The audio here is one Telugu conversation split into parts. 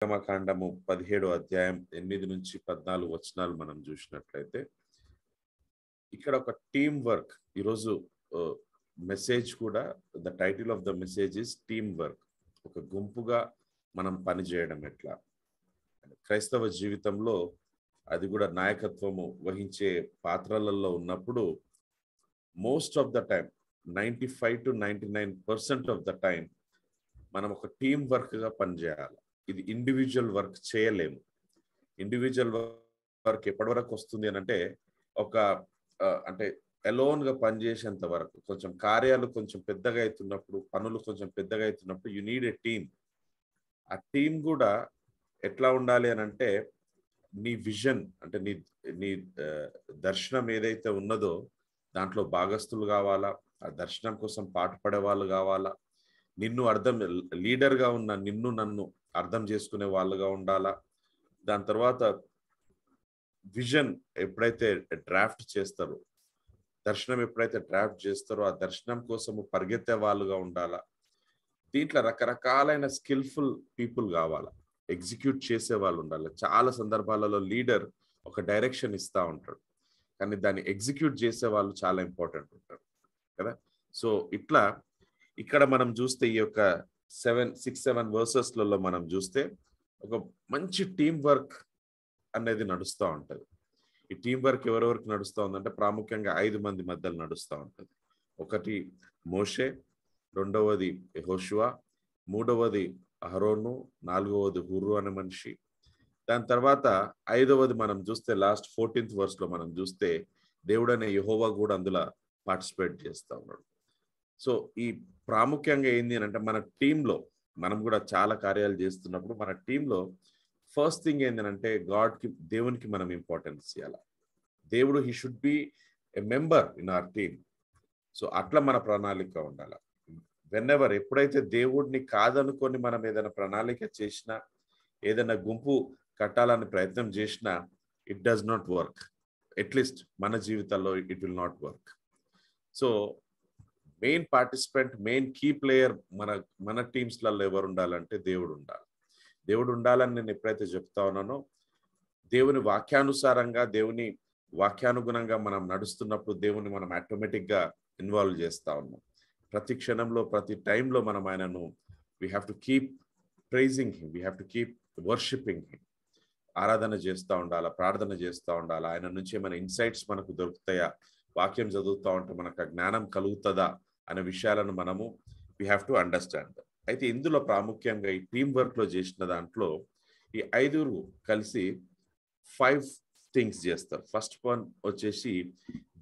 నిర్గమకాండము 17 అధ్యాయం 8 నుంచి 14 వచనాలు మనం చూసినట్లయితే ఇక్కడ ఒక టీమ్ వర్క్. ఈరోజు మెసేజ్ కూడా, the title of the message is team work. ఒక గుంపుగా మనం పనిచేయడం ఎట్లా. క్రైస్తవ జీవితంలో అది కూడా నాయకత్వము వహించే పాత్రలలో ఉన్నప్పుడు most of the time 95 to 99% of the time మనం ఒక టీమ్ వర్క్గా పనిచేయాలి. ఇది ఇండివిజువల్ వర్క్ చేయలేము. ఇండివిజువల్ వర్క్ ఎప్పటి వరకు వస్తుంది అని అంటే అంటే అలోన్గా పనిచేసేంత వరకు. కొంచెం కార్యాలు కొంచెం పెద్దగా అవుతున్నప్పుడు, పనులు కొంచెం పెద్దగా అవుతున్నప్పుడు యు నీడ్ ఎ టీమ్. ఆ టీం కూడా ఎట్లా ఉండాలి అని అంటే నీ విజన్ అంటే నీ దర్శనం ఏదైతే ఉన్నదో దాంట్లో భాగస్తులు కావాలా. ఆ దర్శనం కోసం పాటుపడే వాళ్ళు కావాలా. నిన్ను లీడర్గా ఉన్న నిన్ను నన్ను అర్థం చేసుకునే వాళ్ళుగా ఉండాలా. దాని తర్వాత విజన్ ఎప్పుడైతే డ్రాఫ్ట్ చేస్తారో, దర్శనం ఎప్పుడైతే డ్రాఫ్ట్ చేస్తారో ఆ దర్శనం కోసము పరిగెత్తే వాళ్ళుగా ఉండాలా. దీంట్లో రకరకాలైన స్కిల్ఫుల్ పీపుల్ కావాలా. ఎగ్జిక్యూట్ చేసే వాళ్ళు ఉండాలి. చాలా సందర్భాలలో లీడర్ ఒక డైరెక్షన్ ఇస్తూ ఉంటాడు, కానీ దాన్ని ఎగ్జిక్యూట్ చేసే వాళ్ళు చాలా ఇంపార్టెంట్ ఉంటారు కదా. సో ఇట్లా ఇక్కడ మనం చూస్తే ఈ యొక్క 6-7 వర్సెస్లలో మనం చూస్తే ఒక మంచి టీం వర్క్ అనేది నడుస్తూ ఉంటుంది. ఈ టీం వర్క్ ఎవరెవరికి నడుస్తూ ఉందంటే ప్రాముఖ్యంగా 5 మంది మధ్యలో నడుస్తూ ఉంటుంది. ఒకటి మోషే, రెండవది యెహోషువ, మూడవది అహరోను, నాలుగవది హుర్రు అనే మనిషి. దాని తర్వాత 5వది మనం చూస్తే లాస్ట్ 14th వర్స్లో మనం చూస్తే దేవుడనే యెహోవా కూడా అందులో పార్టిసిపేట్ చేస్తూ ఉన్నాడు. సో ఈ ప్రాముఖ్యంగా ఏంది అని అంటే మన టీంలో మనం కూడా చాలా కార్యాలు చేస్తున్నప్పుడు మన టీంలో ఫస్ట్ థింగ్ ఏంటంటే దేవునికి మనం ఇంపార్టెన్స్ ఇవ్వాలి. దేవుడు he should be a member in our team. So అట్లా మన ప్రణాళిక ఉండాలి. ఎప్పుడైతే దేవుడిని కాదనుకొని మనం ఏదైనా ప్రణాళిక చేసినా, ఏదైనా గుంపు కట్టాలని ప్రయత్నం చేసినా it does not work. At least మన జీవితాల్లో it will not work. So main participant, main key player మన టీమ్స్లలో ఎవరు ఉండాలంటే దేవుడు ఉండాలి. దేవుడు ఉండాలని నేను ఎప్పుడైతే చెప్తా ఉన్నానో, దేవుని వాక్యానుసారంగా, దేవుని వాక్యానుగుణంగా మనం నడుస్తున్నప్పుడు దేవుని మనం ఆటోమేటిక్గా ఇన్వాల్వ్ చేస్తూ ఉన్నాం. ప్రతి క్షణంలో, ప్రతి టైంలో మనం ఆయనను we have to keep pricing him, we have to keep worshipping him. ఆరాధన చేస్తూ ఉండాలా, ప్రార్థన చేస్తూ ఉండాలా. ఆయన నుంచి ఏమైనా ఇన్సైట్స్ మనకు దొరుకుతాయా, వాక్యం చదువుతూ ఉంటే మనకు జ్ఞానం కలుగుతుందా అనే విషయాలను మనము వీ హ్యావ్ టు అండర్స్టాండ్. అయితే ఇందులో ప్రాముఖ్యంగా ఈ టీం వర్క్లో చేసిన దాంట్లో ఈ 5 కలిసి 5 థింగ్స్ చేస్తారు. ఫస్ట్ వన్ వచ్చేసి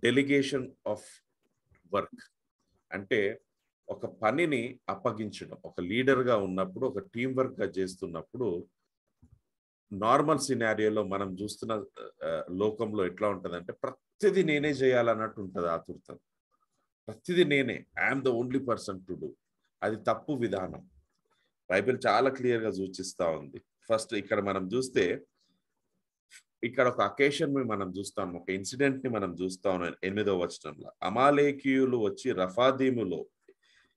డెలిగేషన్ ఆఫ్ వర్క్. అంటే ఒక పనిని అప్పగించడం. ఒక లీడర్గా ఉన్నప్పుడు, ఒక టీం వర్క్గా చేస్తున్నప్పుడు నార్మల్ సినారియోలో మనం చూస్తున్న లోకంలో ఎట్లా ఉంటుందంటే ప్రతిదీ నేనే చేయాలన్నట్టు ఉంటుంది ఆతురత. ప్రతిదీ నేనే, I'm the only person to do. అది తప్పు విధానం. బైబిల్ చాలా క్లియర్గా సూచిస్తూ ఉంది. ఫస్ట్ ఇక్కడ మనం చూస్తే ఇక్కడ ఒక అకేషన్ మనం చూస్తాం, ఒక ఇన్సిడెంట్ ని మనం చూస్తా ఉన్నాం 8వ వచనంలో. అమాలేకీయులు వచ్చి రఫాదీములో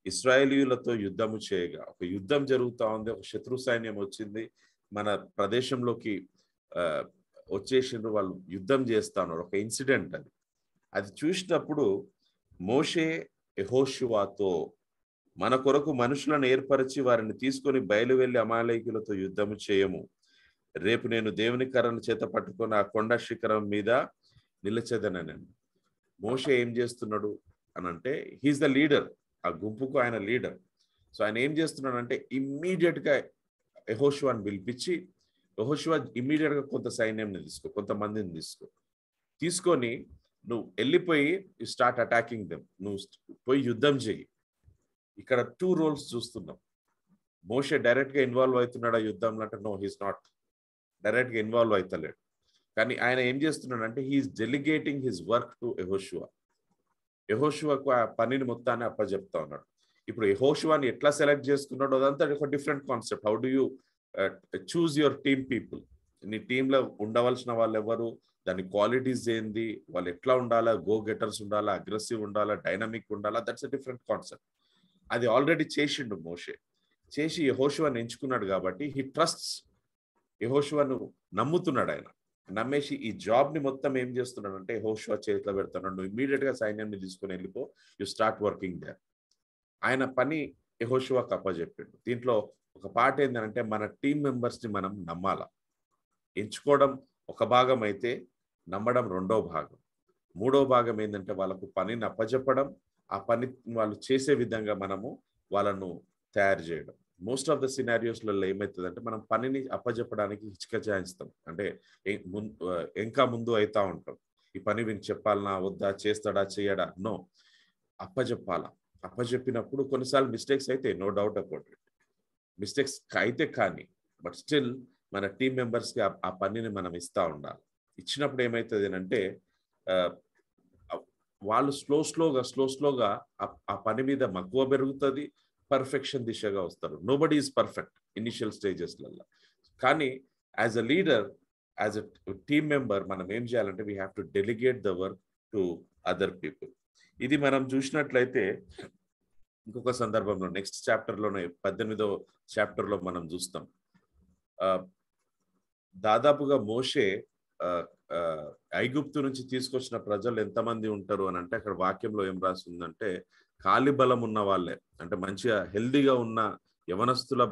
ఇశ్రాయేలీయులతో యుద్ధము చేయగా, ఒక యుద్ధం జరుగుతూ ఉంది, ఒక శత్రు సైన్యం వచ్చింది, మన ప్రదేశంలోకి వచ్చేసిండ్రు, వాళ్ళు యుద్ధం చేస్తా ఉన్నారు. ఒక ఇన్సిడెంట్ అది చూసినప్పుడు మోషే యెహోషువతో మన కొరకు మనుషులను ఏర్పరిచి వారిని తీసుకొని బయలువెళ్ళి అమాలేకీయులతో యుద్ధము చేయము. రేపు నేను దేవుని కర్రను చేత పట్టుకొని ఆ కొండ శిఖరం మీద నిలిచెదనని. మోషే ఏం చేస్తున్నాడు అని అంటే హీఈస్ ద లీడర్, ఆ గుంపుకు ఆయన లీడర్. సో ఆయన ఏం చేస్తున్నాడు అంటే ఇమ్మీడియట్గా యెహోషువని పిలిపించి, యెహోషువ ఇమ్మీడియట్గా కొంత సైన్యంని తీసుకో, కొంతమందిని తీసుకొని నువ్వు వెళ్ళిపోయి యు స్టార్ట్ అటాకింగ్ దెమ్, నువ్వు పోయి యుద్ధం చేయి. ఇక్కడ 2 రోల్స్ చూస్తున్నాం. మోషే డైరెక్ట్గా ఇన్వాల్వ్ అవుతున్నాడు ఆ యుద్ధంలో అంటే నో, హీస్ నాట్ డైరెక్ట్గా ఇన్వాల్వ్ అవుతలేడు. కానీ ఆయన ఏం చేస్తున్నాడు అంటే he's delegating his work to Yehoshua. యెహోషువకు ఆ పనిని మొత్తాన్ని అప్పచెప్తా ఉన్నాడు. ఇప్పుడు యెహోషువని ఎట్లా సెలెక్ట్ చేసుకున్నాడో అదంతా ఒక different concept. How do you choose your team people? నీ టీంలో ఉండవలసిన వాళ్ళు ఎవరు, దాని క్వాలిటీస్ ఏంది, వాళ్ళు ఎట్లా ఉండాలా, గో గెటర్స్ ఉండాలా, అగ్రెసివ్ ఉండాలా, డైనమిక్ ఉండాలా, దట్స్ ఎ డిఫరెంట్ కాన్సెప్ట్. అది ఆల్రెడీ చేసిండు మోషే. చేసి యెహోషువని ఎంచుకున్నాడు కాబట్టి హీ ట్రస్ట్స్ యెహోషువను నమ్ముతున్నాడు ఆయన. నమ్మేసి ఈ జాబ్ ని మొత్తం ఏం చేస్తున్నాడు అంటే యెహోషువ చేతిలో పెడుతున్నాడు. నువ్వు ఇమీడియట్ గా సైన్యాన్ని తీసుకుని వెళ్ళిపో, యు స్టార్ట్ వర్కింగ్ దేర్. ఆయన పని యెహోషువకు అప్పచెప్పాడు. దీంట్లో ఒక పాట ఏంటంటే మన టీం మెంబర్స్ ని మనం నమ్మాల. ఎంచుకోవడం ఒక భాగం అయితే నమ్మడం రెండో భాగం. మూడో భాగం ఏంటంటే వాళ్ళకు పనిని అప్పచెప్పడం, ఆ పని వాళ్ళు చేసే విధంగా మనము వాళ్ళను తయారు చేయడం. మోస్ట్ ఆఫ్ ద సినారియోస్లలో ఏమవుతుందంటే మనం పనిని అప్పచెప్పడానికి హిచకిచాయిస్తాం. అంటే ఇంకా ముందు అవుతా ఉంటాం. ఈ పని వీనికి చెప్పాలనా వద్దా, చేస్తాడా చేయడా, నో, అప్పచెప్పాలా. అప్పచెప్పినప్పుడు కొన్నిసార్లు మిస్టేక్స్ అయితే, no doubt about it, mistakes అయితే కానీ, బట్ స్టిల్ మన టీం మెంబర్స్కి ఆ పనిని మనం ఇస్తూ ఉండాలి. ఇచ్చినప్పుడు ఏమవుతుంది అంటే వాళ్ళు స్లోగా ఆ పని మీద మక్కువ పెరుగుతుంది, పర్ఫెక్షన్ దిశగా వస్తారు. నోబడీ ఈజ్ పర్ఫెక్ట్ ఇనిషియల్ స్టేజెస్లలో. కానీ as a leader, as a team member మనం ఏం చేయాలంటే we have to delegate the work to other people. ఇది మనం చూసినట్లయితే ఇంకొక సందర్భంలో నెక్స్ట్ చాప్టర్లోనే 18వ చాప్టర్లో మనం చూస్తాం. దాదాపుగా మోషే ఐగుప్తు నుంచి తీసుకొచ్చిన ప్రజలు ఎంతమంది ఉంటారు అని అంటే అక్కడ వాక్యంలో ఏం రాస్తుందంటే కాలి బలం ఉన్న వాళ్ళే, అంటే మంచిగా హెల్దీగా ఉన్న యవనస్తుల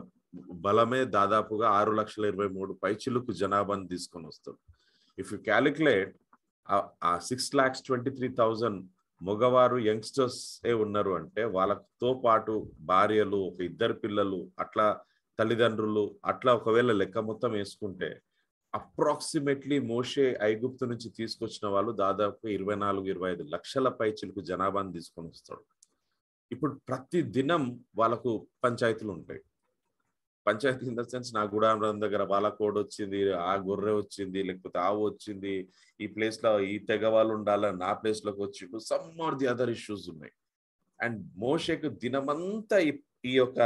బలమే దాదాపుగా 6,23,000 పైచిలుకు జనాభాను తీసుకొని వస్తారు. ఇఫ్ యు క్యాలిక్యులేట్ ఆ 6,23,000 మగవారు యంగ్స్టర్స్ ఏ ఉన్నారు అంటే వాళ్ళతో పాటు భార్యలు, ఒక 2 పిల్లలు, అట్లా తల్లిదండ్రులు, అట్లా ఒకవేళ లెక్క మొత్తం వేసుకుంటే అప్రాక్సిమేట్లీ మోషే ఐగుప్తు నుంచి తీసుకొచ్చిన వాళ్ళు దాదాపు 24-25 లక్షల పైచిలకు జనాభాను తీసుకొని వస్తాడు. ఇప్పుడు ప్రతి దినం వాళ్ళకు పంచాయతీలు ఉంటాయి. పంచాయతీ ఇన్ ద సెన్స్ నా గుడారం దగ్గర వాళ్ళ కోడ్ వచ్చింది, ఆ గొర్రె వచ్చింది, లేకపోతే ఆవు వచ్చింది, ఈ ప్లేస్ లో ఈ తెగ వాళ్ళు ఉండాలని నా ప్లేస్ లోకి వచ్చిండు, some are the other issues ఉన్నాయి. అండ్ మోషేకు దినమంతా ఈ యొక్క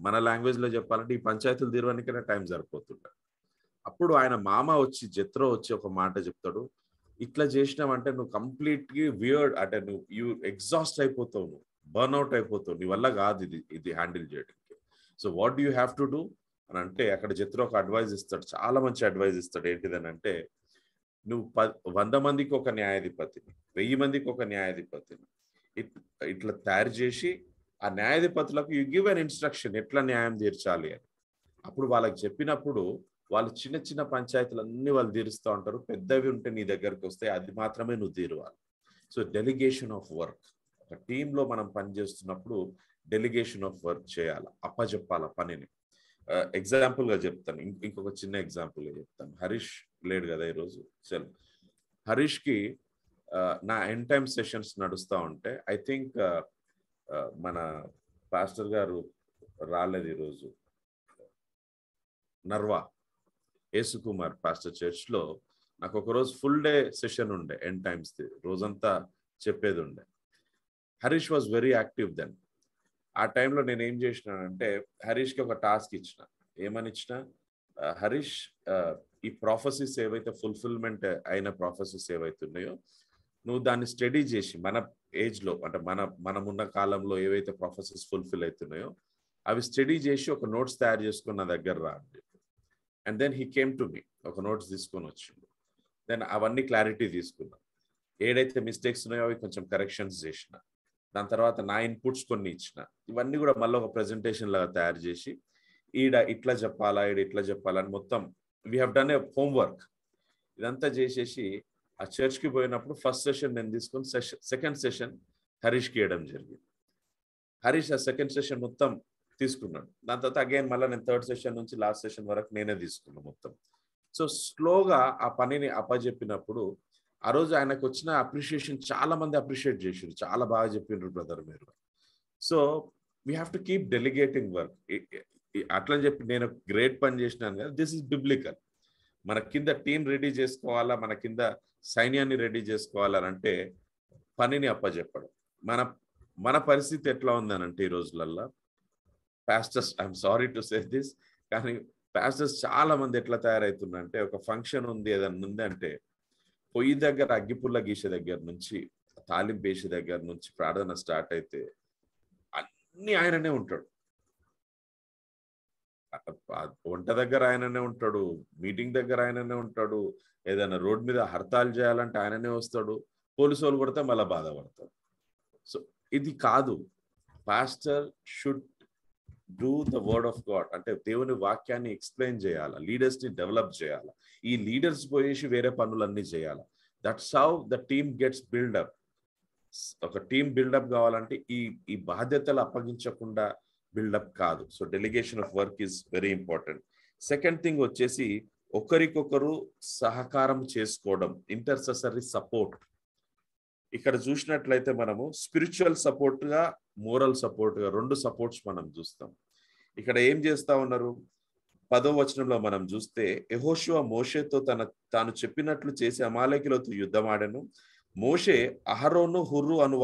మన లాంగ్వేజ్ లో చెప్పాలంటే ఈ పంచాయతీలు తీరడానికైనా టైం సరిపోతుంటాయి. అప్పుడు ఆయన మామ వచ్చి, జెత్రో వచ్చి ఒక మాట చెప్తాడు, ఇట్లా చేసినావంటే నువ్వు కంప్లీట్లీ వియర్డ్, అంటే నువ్వు ఎగ్జాస్ట్ అయిపోతావు, నువ్వు బర్న్అవుట్ అయిపోతావు, నీ వల్ల కాదు ఇది హ్యాండిల్ చేయడానికి. So what do you have to do అని అంటే అక్కడ జెత్రో ఒక అడ్వైజ్ ఇస్తాడు, చాలా మంచి అడ్వైజ్ ఇస్తాడు. ఏంటిదని అంటే నువ్వు 100 మందికి ఒక న్యాయాధిపతిని, 1000 మందికి ఒక న్యాయాధిపతిని ఇట్లా తయారు చేసి ఆ న్యాయాధిపతులకు యు గివ్ అన్ ఇన్స్ట్రక్షన్ ఎట్లా న్యాయం తీర్చాలి అని. అప్పుడు వాళ్ళకి చెప్పినప్పుడు వాళ్ళు చిన్న చిన్న పంచాయతీలన్నీ వాళ్ళు తీరుస్తూ ఉంటారు, పెద్దవి ఉంటే నీ దగ్గరకు వస్తే అది మాత్రమే నువ్వు తీరువాలి. సో డెలిగేషన్ ఆఫ్ వర్క్, ఒక టీంలో మనం పనిచేస్తున్నప్పుడు డెలిగేషన్ ఆఫ్ వర్క్ చేయాలి, అప్పచెప్పాల పనిని. ఎగ్జాంపుల్గా చెప్తాను, ఇంకొక చిన్న ఎగ్జాంపుల్గా చెప్తాను. హరీష్ లేడు కదా ఈరోజు, చల్ హరీష్కి నా ఎండ్ టైమ్ సెషన్స్ నడుస్తూ ఉంటే ఐ థింక్ మన పాస్టర్ గారు రాలేదు ఈరోజు, నర్వా యేసుకుమార్ పాస్టర్ చర్చ్లో నాకు ఒకరోజు ఫుల్ డే సెషన్ ఉండే, ఎండ్ టైమ్స్ రోజంతా చెప్పేది ఉండే. Harish was very active then. ఆ టైంలో నేను ఏం చేసినానంటే హరీష్కి ఒక టాస్క్ ఇచ్చిన. ఏమని ఇచ్చిన, హరీష్ ఈ ప్రాఫెసెస్ ఏవైతే ఫుల్ఫిల్మెంట్ అయిన ప్రాఫెసెస్ ఏవైతే ఉన్నాయో నువ్వు దాన్ని స్టడీ చేసి మన ఏజ్లో, అంటే మనమున్న కాలంలో ఏవైతే ప్రాఫెసెస్ ఫుల్ఫిల్ అవుతున్నాయో అవి స్టడీ చేసి ఒక నోట్స్ తయారు చేసుకుని నా దగ్గర రా అని చెప్పి. And then he came to me, ఒక నోట్స్ తీసుకొని వచ్చిండు. దెన్ అవన్నీ క్లారిటీ తీసుకున్నా, ఏడైతే మిస్టేక్స్ ఉన్నాయో అవి కొంచెం కరెక్షన్స్ చేసిన, దాని తర్వాత నా ఇన్పుట్స్ కొన్ని ఇచ్చిన, ఇవన్నీ కూడా మళ్ళీ ఒక ప్రెజెంటేషన్ లాగా తయారు చేసి ఈడ ఇట్లా చెప్పాలా, ఈడ ఇట్లా చెప్పాలని మొత్తం we have done a homework. ఇదంతా చేసేసి ఆ చర్చ్కి పోయినప్పుడు ఫస్ట్ సెషన్ నేను తీసుకొని సెకండ్ సెషన్ హరీష్కి ఇవ్వడం జరిగింది. హరీష్ ఆ సెకండ్ సెషన్ మొత్తం తీసుకున్నాడు. దాని తర్వాత అగైన్ మళ్ళీ నేను థర్డ్ సెషన్ నుంచి లాస్ట్ సెషన్ వరకు నేనే తీసుకున్నాను మొత్తం. సో స్లోగా ఆ పనిని అప్పచెప్పినప్పుడు ఆ రోజు ఆయనకు వచ్చిన అప్రిషియేషన్, చాలా మంది అప్రిషియేట్ చేసారు, చాలా బాగా చెప్పిండ్రు బ్రదర్ మీరు. So we have to keep delegating work. అట్లా చెప్పి నేను గ్రేట్ పని చేసినాను కదా, దిస్ ఇస్ బిబ్లికల్. మన కింద టీం రెడీ చేసుకోవాలా, మన కింద సైన్యాన్ని రెడీ చేసుకోవాలని అంటే పనిని అప్పచెప్పడం. మన పరిస్థితి ఎట్లా ఉందనంటే ఈ రోజులల్లో pastors, I'm sorry to say this, కానీ పాస్టర్స్ చాలా మంది ఎట్లా తయారవుతుందంటే ఒక ఫంక్షన్ ఉంది, ఏదన్నా ఉంది అంటే పొయ్యి దగ్గర అగ్గిపుల్ల గీసే దగ్గర నుంచి, తాలింపు వేసే దగ్గర నుంచి ప్రార్థన స్టార్ట్ అయితే అన్ని ఆయననే ఉంటాడు. వంట దగ్గర ఆయననే ఉంటాడు, మీటింగ్ దగ్గర ఆయననే ఉంటాడు, ఏదైనా రోడ్ మీద హర్తాలు చేయాలంటే ఆయననే వస్తాడు, పోలీసు వాళ్ళు కొడితే మళ్ళీ బాధపడతాడు. సో ఇది కాదు. Pastor should do the word of God, అంటే దేవుని వాక్యాన్ని ఎక్స్ప్లెయిన్ చేయాలి, లీడర్స్ ని డెవలప్ చేయాలి. ఈ లీడర్స్ పోయేసి వేరే పనులన్నీ చేయాలి. That's how the team gets build up. ఒక టీమ్ బిల్డప్ కావాలంటే ఈ బాధ్యతలు అప్పగించకుండా బిల్డప్ కాదు. So delegation of work is very important. Second thing వచ్చేసి ఒకరికొకరు సహకారం చేసుకోవడం, ఇంటర్సెసరీ సపోర్ట్. ఇక్కడ చూసినట్లయితే మనము స్పిరిచువల్ సపోర్ట్ గా, మోరల్ సపోర్ట్ గా, రెండు సపోర్ట్స్ మనం చూస్తాం. ఇక్కడ ఏం చేస్తా ఉన్నారు? 10వ వచనంలో మనం చూస్తే, యెహోషువ మోషేతో తాను చెప్పినట్లు చేసి అమాలేకీయులతో యుద్ధమాడెను. మోషే అహరోను హుర్రు అను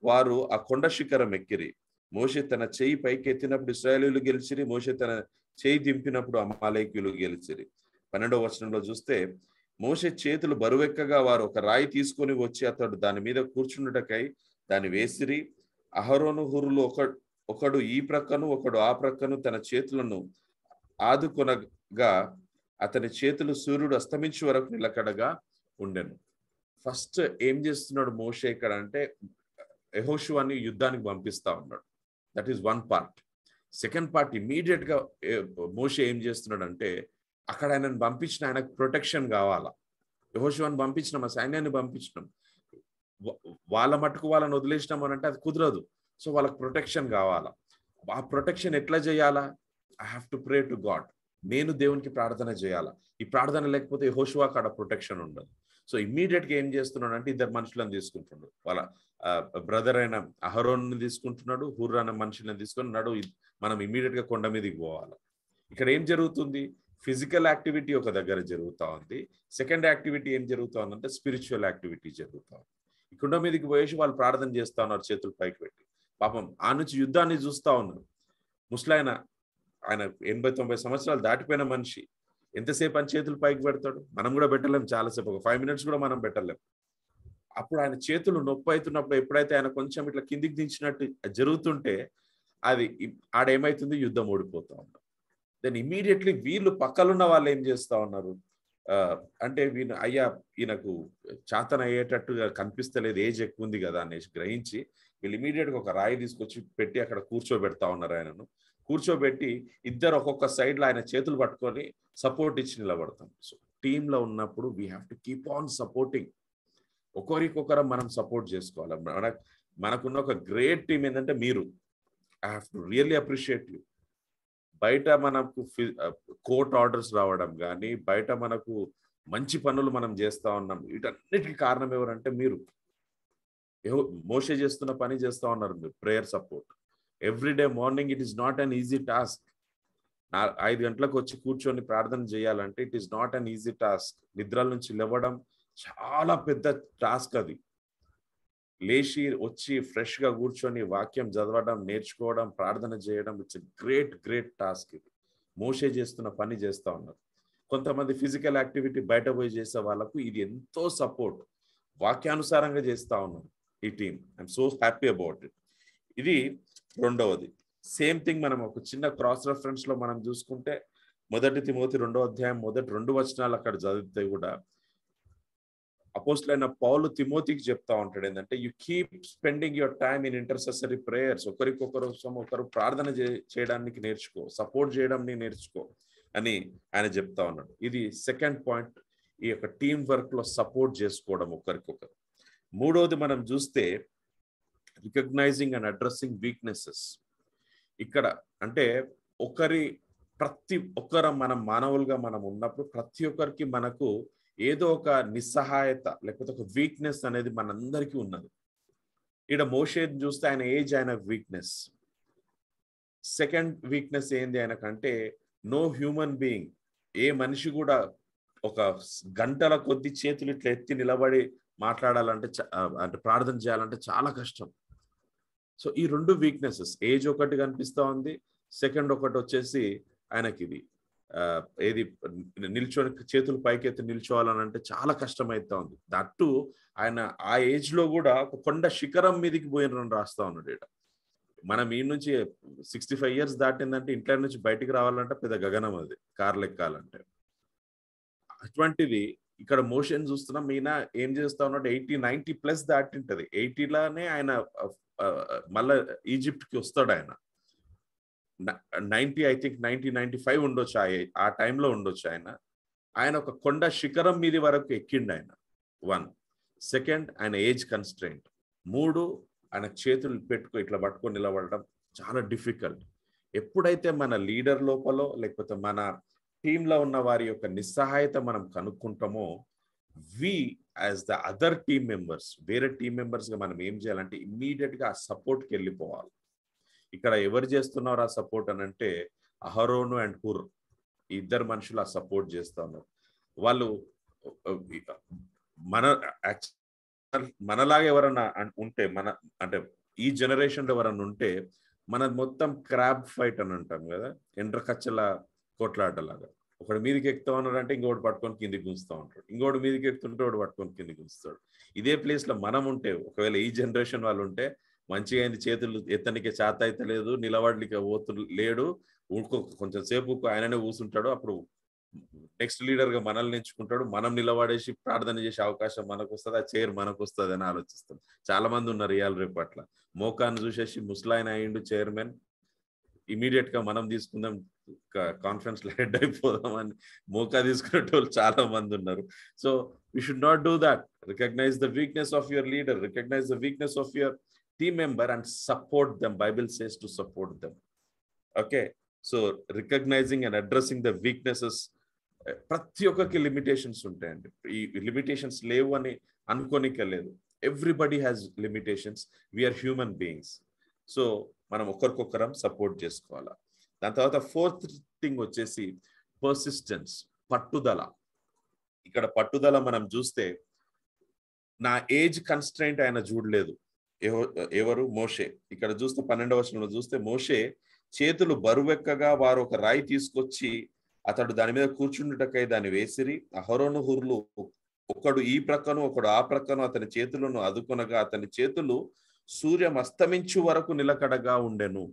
వారు ఆ కొండ శిఖరం ఎక్కిరి. మోషే తన చేయి పైకి ఎత్తినప్పుడు ఇశ్రాయేలీయులు గెలిచిరి, మోషే తన చేయి దింపినప్పుడు అమాలేకీయులు గెలిచిరి. 12వ వచనంలో చూస్తే, మోషే చేతులు బరువెక్కగా వారు ఒక రాయి తీసుకొని వచ్చి అతడు దాని మీద కూర్చుండుటకై దాన్ని వేసిరి. అహరోను హుర్రులు ఒకడు ఈ ప్రక్కను ఒకడు ఆ ప్రక్కను తన చేతులను ఆదుకొనగా అతని చేతులు సూర్యుడు అస్తమించే వరకు నిలకడగా ఉండెను. ఫస్ట్ ఏం చేస్తున్నాడు మోషే ఇక్కడ అంటే, యెహోషువని యుద్ధానికి పంపిస్తా ఉన్నాడు. That is one part. Second part, immediate గా మోషే ఏం చేస్తున్నాడు అంటే, అక్కడ ఆయనను పంపించిన ఆయనకు ప్రొటెక్షన్ కావాలా. యెహోషువని పంపించినాం, ఆ సైన్యాన్ని పంపించినాం, వాళ్ళ మట్టుకు వాళ్ళని వదిలేసినాం అని అంటే అది కుదరదు. సో వాళ్ళకి ప్రొటెక్షన్ కావాలా. ఆ ప్రొటెక్షన్ ఎట్లా చేయాలా? I have to pray to God. నేను దేవునికి ప్రార్థన చేయాలా. ఈ ప్రార్థన లేకపోతే యెహోషువ కాడ ప్రొటెక్షన్ ఉండదు. సో ఇమ్మీడియట్ గా ఏం చేస్తున్నాడు అంటే, ఇద్దరు మనుషులను తీసుకుంటున్నాడు. వాళ్ళ బ్రదర్ అయిన అహరోన్ని తీసుకుంటున్నాడు, హుర్ అనే మనుషులను తీసుకున్నాడు. మనం ఇమ్మీడియట్ గా కొండ మీదకి పోవాలి. ఇక్కడ ఏం జరుగుతుంది? ఫిజికల్ యాక్టివిటీ ఒక దగ్గర జరుగుతూ ఉంది. సెకండ్ యాక్టివిటీ ఏం జరుగుతూ ఉందంటే స్పిరిచువల్ యాక్టివిటీ జరుగుతూ ఉంది. ఈ కొండ మీదకి పోయేసి వాళ్ళు ప్రార్థన చేస్తా ఉన్నారు చేతులు పైకి పెట్టి. పాపం ఆ నుంచి యుద్ధాన్ని చూస్తా ఉన్నారు. ముసలాయన, ఆయన 80-90 సంవత్సరాలు దాటిపోయిన మనిషి ఎంతసేపు అని చేతులు పైకి పెడతాడు? మనం కూడా పెట్టలేం చాలాసేపు, ఒక 5 minutes కూడా మనం పెట్టలేం. అప్పుడు ఆయన చేతులు నొప్పి అవుతున్నప్పుడు ఎప్పుడైతే ఆయన కొంచెం ఇట్లా కిందికి దించినట్టు జరుగుతుంటే అది ఆడేమైతుంది? యుద్ధం ఓడిపోతా ఉన్నారు. దెన్ ఇమీడియట్లీ వీళ్ళు పక్కలున్న వాళ్ళు ఏం చేస్తా ఉన్నారు అంటే, అయ్యా ఈయనకు చాతన అయ్యేటట్టుగా కనిపిస్తలేదు, ఏజ్ ఎక్కువ ఉంది కదా అనేసి గ్రహించి వీళ్ళు ఇమీడియట్గా ఒక రాయి తీసుకొచ్చి పెట్టి అక్కడ కూర్చోబెడతా ఉన్నారు. ఆయనను కూర్చోబెట్టి ఇద్దరు ఒక్కొక్క సైడ్లో ఆయన చేతులు పట్టుకొని సపోర్ట్ ఇచ్చి నిలబడతాం. సో టీంలో ఉన్నప్పుడు we have to keep on supporting. ఒకరికొకరం మనం సపోర్ట్ చేసుకోవాలి. మనకున్న ఒక గ్రేట్ టీం ఏంటంటే మీరు. I have to really appreciate you. బయట మనకు కోర్ట్ ఆర్డర్స్ రావడం కానీ, బయట మనకు మంచి పనులు మనం చేస్తా ఉన్నాం, వీటన్నిటికీ కారణం ఎవరంటే మీరు. మోషే చేస్తున్న పని చేస్తా ఉన్నారు మీరు, prayer support. Everyday morning it is not an easy task. 5 గంటలకు వచ్చి కూర్చొని ప్రార్థన చేయాలంటే it is not an easy task. నిద్రల నుంచి లేవడం చాలా పెద్ద టాస్క్. అది లేచి వచ్చి ఫ్రెష్ గా కూర్చొని వాక్యం చదవడం, నేర్చుకోవడం, ప్రార్థన చేయడం, ఇట్స్ గ్రేట్ గ్రేట్ టాస్క్. ఇది మోషే చేస్తున్న పని చేస్తా ఉన్నారు. కొంతమంది ఫిజికల్ యాక్టివిటీ బయట పోయి చేసే వాళ్ళకు ఇది ఎంతో సపోర్ట్. వాక్యానుసారంగా చేస్తా ఉన్నారు ఈ team. I'm so happy about it. ఇది రెండవది. సేమ్ థింగ్ మనం ఒక చిన్న క్రాస్ రెఫరెన్స్ లో మనం చూసుకుంటే, 1 తిమోతి 2వ అధ్యాయం మొదటి 2 వచనాలు అక్కడ చదివితే కూడా అపోస్తలుడైన పౌలు తిమోతికి చెప్తా ఉంటాడు ఏంటంటే, you keep spending your time in intercessory prayers. ఒకరు ప్రార్థన చేయడానికి నేర్చుకో, సపోర్ట్ చేయడం నేర్చుకో అని ఆయన చెప్తా ఉన్నాడు. ఇది సెకండ్ పాయింట్, ఈ యొక్క టీం వర్క్ లో సపోర్ట్ చేసుకోవడం ఒకరికొకరు. మూడవది మనం చూస్తే రికగ్నైజింగ్ అండ్ అడ్రస్సింగ్ వీక్నెసెస్. ఇక్కడ అంటే ప్రతి ఒక్కరు మనం మానవులుగా మనం ఉన్నప్పుడు ప్రతి ఒక్కరికి మనకు ఏదో ఒక నిస్సహాయత లేకపోతే ఒక వీక్నెస్ అనేది మనందరికీ ఉన్నది. ఇక్కడ మోషే చూస్తే ఆయన ఏజ్, ఆయన వీక్నెస్. సెకండ్ వీక్నెస్ ఏంది ఆయనకంటే, నో హ్యూమన్ బీయింగ్, ఏ మనిషి కూడా ఒక గంటల కొద్ది చేతులు ఇట్లా ఎత్తి నిలబడి మాట్లాడాలంటే అంటే ప్రార్థన చేయాలంటే చాలా కష్టం. సో ఈ రెండు వీక్నెసెస్, ఏజ్ ఒకటి కనిపిస్తా ఉంది, సెకండ్ ఒకటి వచ్చేసి ఆయనకి ఇది ఏది నిల్చొని చేతులు పైకెత్తి నిల్చోవాలని అంటే చాలా కష్టమైతా ఉంది. దట్టు ఆయన ఆ ఏజ్ లో కూడా ఒక కొండ శిఖరం మీదకి పోయినని రాస్తా ఉన్నాడు. మనం ఈ నుంచి 65 years దాటిందంటే ఇంట్లో నుంచి బయటికి రావాలంటే పెద్ద గగనం, అది కార్లు ఎక్కాలంటే. అటువంటిది ఇక్కడ మోషన్ చూస్తున్నాం, ఈయన ఏం చేస్తా ఉన్నాడు, 80-90+ దాటింటది. 80లోనే ఆయన మళ్ళా ఈజిప్ట్కి వస్తాడు. ఆయన 90 ఐ థింక్ 90-95 ఉండొచ్చు, ఆ టైంలో ఉండొచ్చు. ఆయన ఒక కొండ శిఖరం మీది వరకు ఎక్కిండు ఆయన. 1 సెకండ్ ఆయన ఏజ్ కన్స్ట్రెయింట్. 3 ఆయన చేతులు ఇట్లా పట్టుకొని నిలబడడం చాలా డిఫికల్ట్. ఎప్పుడైతే మన లీడర్ లోపల లేకపోతే మన టీంలో ఉన్న వారి యొక్క నిస్సహాయత మనం కనుక్కుంటామో, we as the other team members, వేరే టీమ్ మెంబర్స్గా మనం ఏం చేయాలంటే ఇమ్మీడియట్గా ఆ సపోర్ట్కి వెళ్ళిపోవాలి. ఇక్కడ ఎవరు చేస్తున్నారు ఆ సపోర్ట్ అని అంటే, అహరోను అండ్ హుర్ ఇద్దరు మనుషులు ఆ సపోర్ట్ చేస్తా ఉన్నారు. వాళ్ళు మనలాగా ఎవరన్నా ఉంటే, అంటే ఈ జనరేషన్లో ఎవరన్నా ఉంటే, మన మొత్తం క్రాబ్ ఫైట్ అని అంటాం కదా, ఎండ్రకచ్చల కొట్లాటలాగా. ఒకటి మీదకి ఎక్కుతా ఉన్నాడంటే ఇంకోటి పట్టుకొని కిందికి గుంజుతూ ఉంటాడు, ఇంకోటి మీదకి ఎక్కుతుంటే ఒకటి పట్టుకొని కిందికి గుంజుతాడు. ఇదే ప్లేస్లో మనం ఉంటే, ఒకవేళ ఈ జనరేషన్ వాళ్ళు ఉంటే, మంచిగా అయింది, చేతులు ఎత్తనికి చేత అయితే లేదు, నిలబడలికి పోతు లేడు, కొంచెం సేపు ఆయననే కూర్చుంటాడు. అప్పుడు నెక్స్ట్ లీడర్గా మనల్ని ఎంచుకుంటాడు, మనం నిలబడేసి ప్రార్థన చేసే అవకాశం మనకు వస్తుంది, ఆ చైర్ మనకు వస్తుంది అని ఆలోచిస్తాం. చాలా మంది ఉన్నారు ఇవాళ రేపు అట్లా. మోకాన్ని చూసేసి ముస్లాయన్ అయ్యిండు చైర్మన్, ఇమీడియట్ గా మనం తీసుకుందాం, కాన్ఫరెన్స్ లో హెడ్ అయిపోదాం అని మోకా తీసుకునే వాళ్ళు చాలా మంది ఉన్నారు. So we should not do that. Recognize the weakness of your leader, recognize the weakness of your team member and support them. Bible says to support them. Okay, so recognizing and addressing the weaknesses. ప్రతి ఒక్కరికి లిమిటేషన్స్ ఉంటాయండి. ఈ లిమిటేషన్స్ లేవు అని అనుకోనికలేదు. Everybody has limitations. We are human beings. So మనం ఒకరికొకరం సపోర్ట్ చేసుకోవాలా. దాని తర్వాత 4th థింగ్ వచ్చేసి పర్సిస్టెన్స్, పట్టుదల. ఇక్కడ పట్టుదల మనం చూస్తే, నా ఏజ్ కన్స్ట్రైంట్ ఆయన చూడలేదు. ఎవరు? మోషే. ఇక్కడ చూస్తే 12వ వచనంలో చూస్తే, మోషే చేతులు బరువెక్కగా వారు ఒక రాయి తీసుకొచ్చి అతడు దాని మీద కూర్చుండుటకై దాన్ని వేసిరి. అహరోను హుర్లు ఒకడు ఈ ప్రక్కను ఒకడు ఆ ప్రక్కను అతని చేతులను అదుకొనగా అతని చేతులు సూర్యం అస్తమించు వరకు నిలకడగా ఉండెను.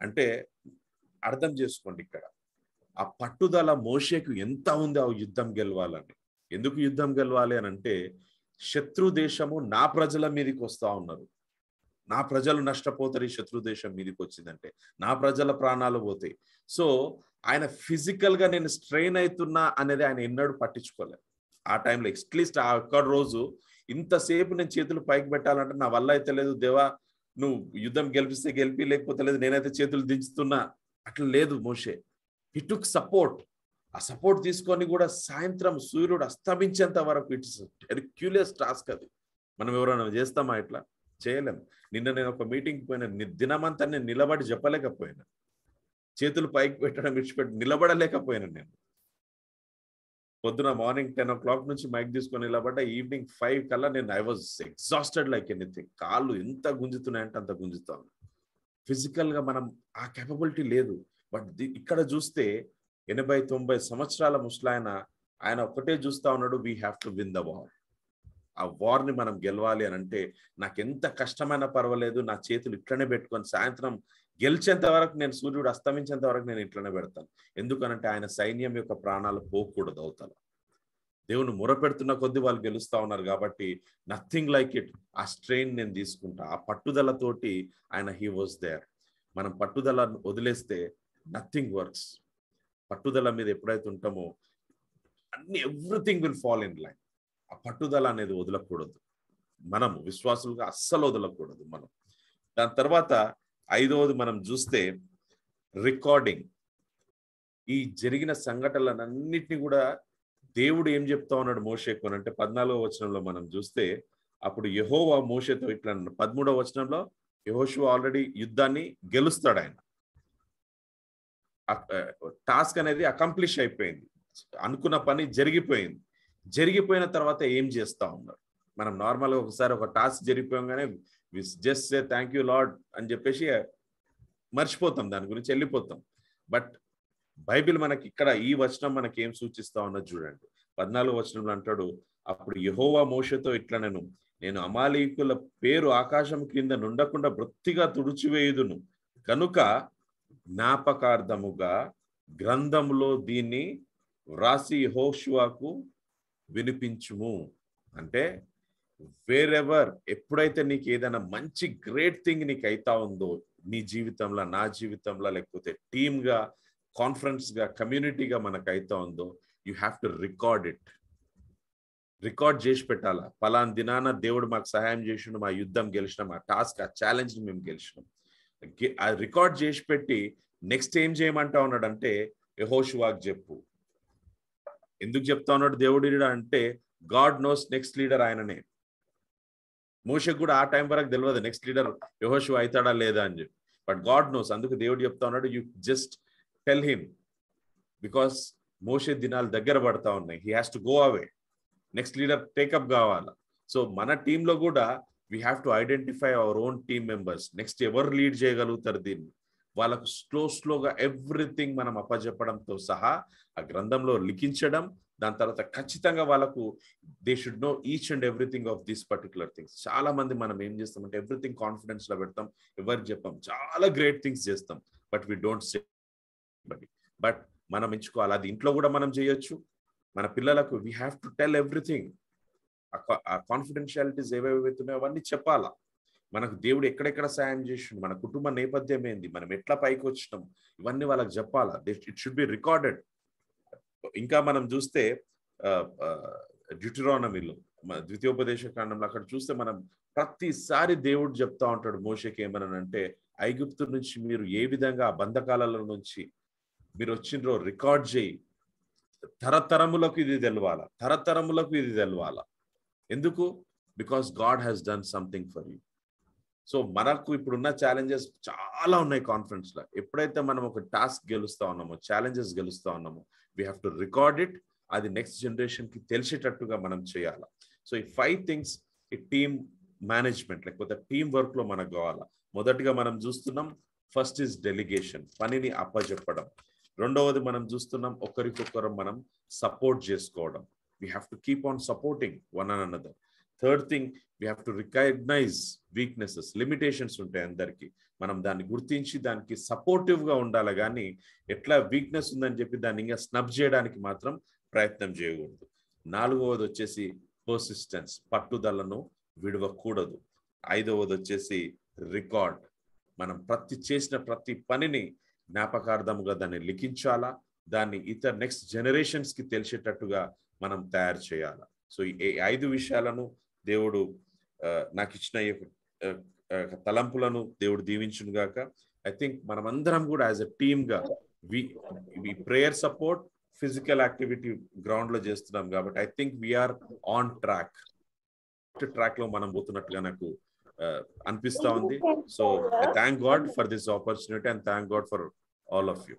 అంటే అర్థం చేసుకోండి, ఇక్కడ ఆ పట్టుదల మోషేకు ఎంత ఉంది ఆ యుద్ధం గెలవాలని. ఎందుకు యుద్ధం గెలవాలి అని అంటే, శత్రు దేశము నా ప్రజల మీదకి వస్తా ఉన్నారు, నా ప్రజలు నష్టపోతారు ఈ శత్రు దేశం మీదకి వచ్చిందంటే, నా ప్రజల ప్రాణాలు పోతాయి. సో ఆయన ఫిజికల్ గా నేను స్ట్రెయిన్ అవుతున్నా అనేది ఆయన ఎన్నడూ పట్టించుకోలేదు ఆ టైంలో. అట్లీస్ట్ ఆ ఒక్క రోజు ఇంతసేపు నేను చేతులు పైకి పెట్టాలంటే నా వల్ల అయితే లేదు దేవా, నువ్వు యుద్ధం గెలిపిస్తే గెలిపి, లేకపోతే లేదు, నేనైతే చేతులు దించుతున్నా, అట్లా లేదు మోషే. హి టుక్ సపోర్ట్. ఆ సపోర్ట్ తీసుకొని కూడా సాయంత్రం సూర్యుడు అస్తమించేంత వరకు, ఇట్స్ హెర్క్యులియస్ టాస్క్ అది. మనం ఎవరైనా చేస్తామా? ఇట్లా చేయలేము. నిన్న నేను ఒక మీటింగ్కి పోయినా, దినమంతా నేను నిలబడి చెప్పలేకపోయినా, చేతులు పైకి పెట్టడం విడిచిపెట్టి నిలబడలేకపోయినా. నేను పొద్దున మార్నింగ్ 10 o'clock నుంచి మైక్ తీసుకొని నిలబడ్డా, ఈవినింగ్ 5 కల్లా నేను I was exhausted like anything. కాళ్ళు ఎంత గుంజుతున్నాయంటే అంత గుంజుతాను. ఫిజికల్ గా మనం ఆ కేపబిలిటీ లేదు. బట్ ఇక్కడ చూస్తే 80-90 సంవత్సరాల ముసలాయన, ఆయన ఒక్కటే చూస్తా ఉన్నాడు, we have to win the war. ఆ వార్ని మనం గెలవాలి అని అంటే, నాకు ఎంత కష్టమైనా పర్వాలేదు, నా చేతులు ఇట్లనే పెట్టుకొని సాయంత్రం గెలిచేంత వరకు, నేను సూర్యుడు అస్తమించేంత వరకు నేను ఇట్లనే పెడతాను. ఎందుకనంటే ఆయన సైన్యం యొక్క ప్రాణాలు పోకూడదు అవతల. దేవుని మొరపెడుతున్న కొద్దీ వాళ్ళు గెలుస్తా ఉన్నారు కాబట్టి, నథింగ్ లైక్ ఇట్. ఆ స్ట్రెయిన్ నేను తీసుకుంటా. ఆ పట్టుదలతోటి ఆయన హీ వాజ్ దేర్. మనం పట్టుదల వదిలేస్తే నథింగ్ వర్క్స్. పట్టుదల మీద ఎప్పుడైతే ఉంటామో everything will fall in line. ఆ పట్టుదల అనేది వదలకూడదు. మనము విశ్వాసులుగా అస్సలు వదలకూడదు మనం. దాని తర్వాత 5వది మనం చూస్తే రికార్డింగ్. ఈ జరిగిన సంఘటనలన్నిటినీ కూడా దేవుడు ఏం చెప్తా ఉన్నాడు మోషేకు అని అంటే, 14వ వచనంలో మనం చూస్తే, అప్పుడు యెహోవా మోషేతో ఇట్లా, 13వ వచనంలో యెహోషువ ఆల్రెడీ యుద్ధాన్ని గెలుస్తాడు. ఆయన టాస్క్ అనేది అకంప్లిష్ అయిపోయింది, అనుకున్న పని జరిగిపోయింది. జరిగిపోయిన తర్వాత ఏం చేస్తా ఉన్నారు? మనం నార్మల్గా ఒకసారి ఒక టాస్క్ జరిగిపోగానే just say thank you lord అని చెప్పేసి మర్చిపోతాం, దాని గురించి వెళ్ళిపోతాం. బట్ బైబిల్ మనకి ఇక్కడ ఈ వచనం మనకి ఏం సూచిస్తా ఉన్నది చూడండి. 14వ వచనంలో అంటాడు, అప్పుడు యెహోవా మోషేతో ఇట్లా, నేను నేను అమాలీకుల పేరు ఆకాశం కింద నుండకుండా బొత్తిగా తుడిచివేయుదును, కనుక జ్ఞాపకార్థముగా గ్రంథములో దీన్ని వ్రాసి యెహోషువకు వినిపించుము. అంటే వేరెవర్, ఎప్పుడైతే నీకు ఏదైనా మంచి గ్రేట్ థింగ్ నీకు అయితా ఉందో నీ జీవితంలో, నా జీవితంలో, లేకపోతే టీమ్గా, కాన్ఫరెన్స్గా, కమ్యూనిటీగా మనకు అయితా ఉందో, you have to record it. Record చేసి పెట్టాలా. పలానా దినాన దేవుడు మాకు సహాయం చేసిండు, మా యుద్ధం గెలిచినాం, ఆ టాస్క్, ఆ ఛాలెంజ్ మేము గెలిచినాం. ఆ రికార్డ్ చేసి పెట్టి నెక్స్ట్ ఏం చేయమంటా ఉన్నాడంటే యెహోషువకు చెప్పు. ఎందుకు చెప్తా ఉన్నాడు దేవుడు అంటే గాడ్ నోస్ నెక్స్ట్ లీడర్ ఆయననే. మోషేకు కూడా ఆ టైం వరకు తెలియదు నెక్స్ట్ లీడర్ యెహోషువ అవుతాడా లేదా అని చెప్పి. But God knows. అందుకు దేవుడు చెప్తా ఉన్నాడు, you just tell him, because మోషే దినాలు దగ్గర పడతా ఉన్నాయి. He has to go away. Next leader take up కావాలా. సో మన టీంలో కూడా we have to identify our own team members. Next ఎవరు లీడ్ చేయగలుగుతారు దీన్ని, వాళ్ళకు స్లోగా ఎవ్రీథింగ్ మనం అప్పచెప్పడంతో సహా ఆ గ్రంథంలో లిఖించడం. దాని తర్వాత ఖచ్చితంగా వాళ్ళకు they should know each and everything of these particular things. చాలా మంది మనం ఏం చేస్తామంటే ఎవ్రీథింగ్ కాన్ఫిడెన్స్ లో పెడతాం, ఎవరికి చెప్పాం, చాలా గ్రేట్ థింగ్స్ చేస్తాం, but we don't say. But మనం ఎంచుకోవాలి. అది ఇంట్లో కూడా మనం చేయొచ్చు. మన పిల్లలకు we have to tell everything. ఆ కాన్ఫిడెన్షియాలిటీస్ ఏవేవైతున్నాయో అవన్నీ చెప్పాలా. మనకు దేవుడు ఎక్కడెక్కడ సాయం చేసిండు, మన కుటుంబ నేపథ్యం ఏంది, మనం ఎట్లా పైకి వచ్చినాం, ఇవన్నీ వాళ్ళకి చెప్పాలా. It should be recorded. ఇంకా మనం చూస్తే డ్యూటెరానమీలో, ద్వితీయోపదేశ కాండంలో అక్కడ చూస్తే మనం ప్రతిసారి దేవుడు చెప్తా ఉంటాడు మోషేకి ఏమనంటే, ఐగుప్తు నుంచి మీరు ఏ విధంగా ఆ బంధకాలలో నుంచి మీరు వచ్చిండ్రో రికార్డ్ చేయి. తరతరములకు ఇది తెలవాలా, తరతరములకు ఇది తెలవాలా. ఎందుకు? Because God has done something for you. So మనకు ఇప్పుడున్న ఛాలెంజెస్ చాలా ఉన్నాయి కాన్ఫరెన్స్ లో. ఎప్పుడైతే మనం ఒక టాస్క్ గెలుస్తా ఉన్నామో, ఛాలెంజెస్ గెలుస్తా ఉన్నామో, we have to record it. అది నెక్స్ట్ జనరేషన్ కి తెలిసేటట్టుగా మనం చేయాలి. సో ఈ 5 థింగ్స్ ఈ టీమ్ మేనేజ్మెంట్ లేకపోతే టీమ్ వర్క్ లో మనకు కావాలా. మొదటిగా మనం చూస్తున్నాం, ఫస్ట్ ఇస్ డెలిగేషన్, పనిని అప్పచెప్పడం. రెండవది మనం చూస్తున్నాం, ఒకరికొకరు మనం సపోర్ట్ చేసుకోవడం. We have to keep on supporting one and another. Third thing, we have to recognize weaknesses, limitations ఉంటాయి అందరికీ. మనం దాన్ని గుర్తించి దానికి సపోర్టివ్గా ఉండాలి, కానీ ఎట్లా వీక్నెస్ ఉందని చెప్పి దాన్ని ఇంకా స్నబ్ చేయడానికి మాత్రం ప్రయత్నం చేయకూడదు. నాలుగవది వచ్చేసి పర్సిస్టెన్స్, పట్టుదలను విడవకూడదు. ఐదవది వచ్చేసి రికార్డ్, మనం చేసిన ప్రతి పనిని జ్ఞాపకార్థముగా దాన్ని లిఖించాలా, దాన్ని ఇతర నెక్స్ట్ జనరేషన్స్ కి తెలిసేటట్టుగా మనం తయారు చేయాలా. సో ఈ 5 విషయాలను దేవుడు నాకు ఇచ్చిన తలంపులను దేవుడు దీవించును గాక. ఐ థింక్ మనమందరం కూడా యాజ్ అ టీమ్ గా we prayer support, physical activity ground లో చేస్తున్నాం కాబట్టి I think we are on track లో మనం పోతున్నట్టుగా నాకు అనిపిస్తా ఉంది. So I thank God for this opportunity and thank God for all of you.